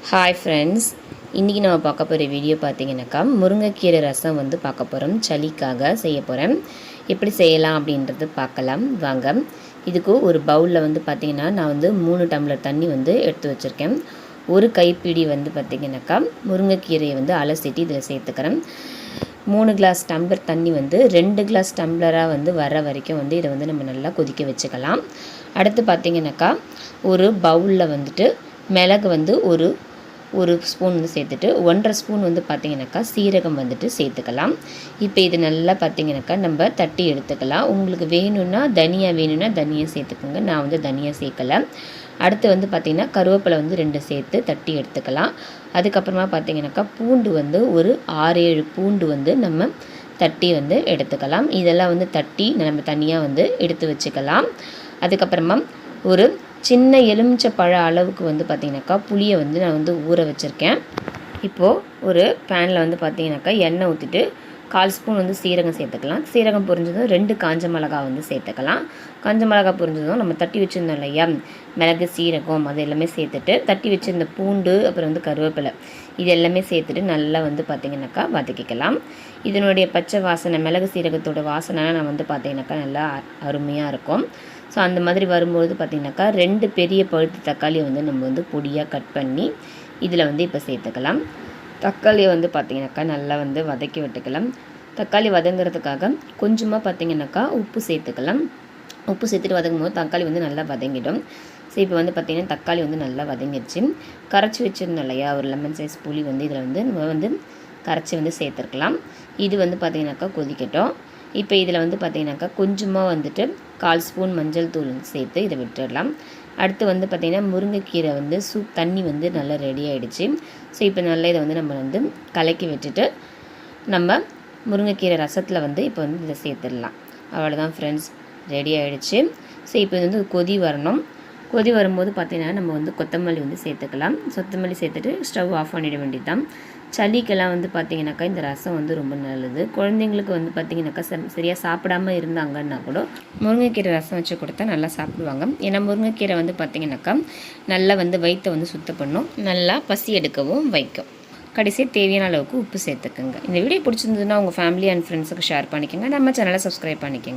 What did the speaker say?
Hi friends, இன்றைக்கி நம்ம பார்க்க போகிற வீடியோ பார்த்தீங்கன்னாக்கா முருங்கைக்கீரை ரசம் வந்து பார்க்க போகிறோம். சளிக்காக செய்ய போகிறேன். எப்படி செய்யலாம் அப்படின்றது பார்க்கலாம் வாங்க. இதுக்கு ஒரு பவுலில் வந்து பார்த்திங்கன்னா நான் வந்து 3 டம்ளர் தண்ணி வந்து எடுத்து வச்சுருக்கேன். ஒரு கைப்பிடி வந்து பார்த்திங்கனாக்கா முருங்கைக்கீரையை வந்து அலசிட்டு இதில் சேர்த்துக்கிறேன். 3 கிளாஸ் டம்ளர் தண்ணி வந்து 2 கிளாஸ் டம்ளராக வந்து வர வரைக்கும் வந்து இதை வந்து நம்ம நல்லா கொதிக்க வச்சுக்கலாம். அடுத்து பார்த்திங்கனாக்கா ஒரு பவுலில் வந்துட்டு மிளகு வந்து ஒரு ஸ்பூன் வந்து சேர்த்துட்டு 1.5 ஸ்பூன் வந்து பார்த்திங்கனாக்கா சீரகம் வந்துட்டு சேர்த்துக்கலாம். இப்போ இது நல்லா பார்த்திங்கனாக்கா நம்ம தட்டி எடுத்துக்கலாம். உங்களுக்கு வேணும்னா தனியா சேர்த்துக்கோங்க. நான் வந்து தனியா சேர்க்கலை. அடுத்து வந்து பார்த்திங்கன்னா கருவேப்பிலை வந்து 2 சேர்த்து தட்டி எடுத்துக்கலாம். அதுக்கப்புறமா பார்த்திங்கனாக்கா பூண்டு வந்து ஒரு 6-7 பூண்டு வந்து நம்ம தட்டி வந்து எடுத்துக்கலாம். இதெல்லாம் வந்து தட்டி நம்ம தனியாக வந்து எடுத்து வச்சுக்கலாம். அதுக்கப்புறமா ஒரு சின்ன எலுமிச்சை பழ அளவுக்கு வந்து பார்த்திங்கனாக்கா புளியை வந்து நான் வந்து ஊற வச்சுருக்கேன். இப்போது ஒரு பேனில் வந்து பார்த்திங்கனாக்கா எண்ணெய் ஊற்றிட்டு 1/4 ஸ்பூன் வந்து சீரகம் சேர்த்துக்கலாம். சீரகம் பொரிஞ்சதும் 2 காஞ்ச மிளகா வந்து சேர்த்துக்கலாம். காஞ்ச மிளகா பொரிஞ்சதும் நம்ம தட்டி வச்சுருந்தோம் இல்லையா, மிளகு சீரகம் அது எல்லாமே சேர்த்துட்டு தட்டி வச்சுருந்த பூண்டு அப்புறம் வந்து கருவேப்பிலை இது எல்லாமே சேர்த்துட்டு நல்லா வந்து பார்த்திங்கனாக்கா வதக்கிக்கலாம். இதனுடைய பச்சை வாசனை, மிளகு சீரகத்தோட வாசனை நான் வந்து பார்த்திங்கனாக்கா நல்லா அருமையாக இருக்கும். ஸோ அந்த மாதிரி வரும்போது பார்த்திங்கனாக்கா 2 பெரிய பழுத்து தக்காளியை வந்து நம்ம வந்து பொடியாக கட் பண்ணி இதில் வந்து இப்போ சேர்த்துக்கலாம். தக்காளியை வந்து பார்த்திங்கனாக்கா நல்லா வந்து வதக்கி விட்டுக்கலாம். தக்காளி வதங்கிறதுக்காக கொஞ்சமாக பார்த்திங்கனாக்கா உப்பு சேர்த்துக்கலாம். உப்பு சேர்த்துட்டு வதங்கும் போது தக்காளி வந்து நல்லா வதங்கிடும். ஸோ இப்போ வந்து பார்த்திங்கன்னா தக்காளி வந்து நல்லா வதங்கிடுச்சு. கரைச்சி வச்சுருந்தோம் இல்லையா ஒரு லெமன் சைஸ் புளி வந்து இதில் வந்து நம்ம வந்து கரைச்சி வந்து சேர்த்துருக்கலாம். இது வந்து பார்த்திங்கனாக்கா கொதிக்கட்டும். இப்போ இதில் வந்து பார்த்திங்கனாக்கா கொஞ்சமாக வந்துட்டு 1/4 ஸ்பூன் மஞ்சள் தூள் சேர்த்து இதை விட்டுடலாம். அடுத்து வந்து பார்த்திங்கன்னா முருங்கைக்கீரை வந்து தண்ணி வந்து நல்லா ரெடி ஆகிடுச்சு. ஸோ இப்போ நல்லா இதை வந்து நம்ம வந்து கலக்கி விட்டுட்டு நம்ம முருங்கைக்கீரை ரசத்தில் வந்து இப்போ வந்து இதை சேர்த்துடலாம். அவ்வளோதான் ஃப்ரெண்ட்ஸ், ரெடி ஆகிடுச்சு. ஸோ இப்போ இது வந்து கொதி வரணும். கொதி வரும்போது பார்த்திங்கன்னா நம்ம வந்து கொத்தமல்லி வந்து சேர்த்துக்கலாம். கொத்தமல்லி சேர்த்துட்டு ஸ்டவ் ஆஃப் பண்ணிட வேண்டியது தான். சளிக்கெல்லாம் வந்து பார்த்திங்கனாக்கா இந்த ரசம் வந்து ரொம்ப நல்லது. குழந்தைங்களுக்கு வந்து பார்த்திங்கனாக்கா சரியாக சாப்பிடாமல் இருந்தாங்கன்னா கூட முருங்கைக்கீரை ரசம் வச்சு கொடுத்தா நல்லா சாப்பிடுவாங்க. ஏன்னா முருங்கைக்கீரை வந்து பார்த்திங்கனாக்கா நல்லா வந்து வயிற்றை வந்து சுத்தம் பண்ணும், நல்லா பசி எடுக்கவும் வைக்கும். கடைசியாக தேவையான அளவுக்கு உப்பு சேர்த்துக்குங்க. இந்த வீடியோ பிடிச்சிருந்ததுன்னா உங்கள் ஃபேமிலி அண்ட் ஃப்ரெண்ட்ஸுக்கு ஷேர் பண்ணிக்கோங்க. நம்ம சேனலை சப்ஸ்கிரைப் பண்ணிக்கோங்க.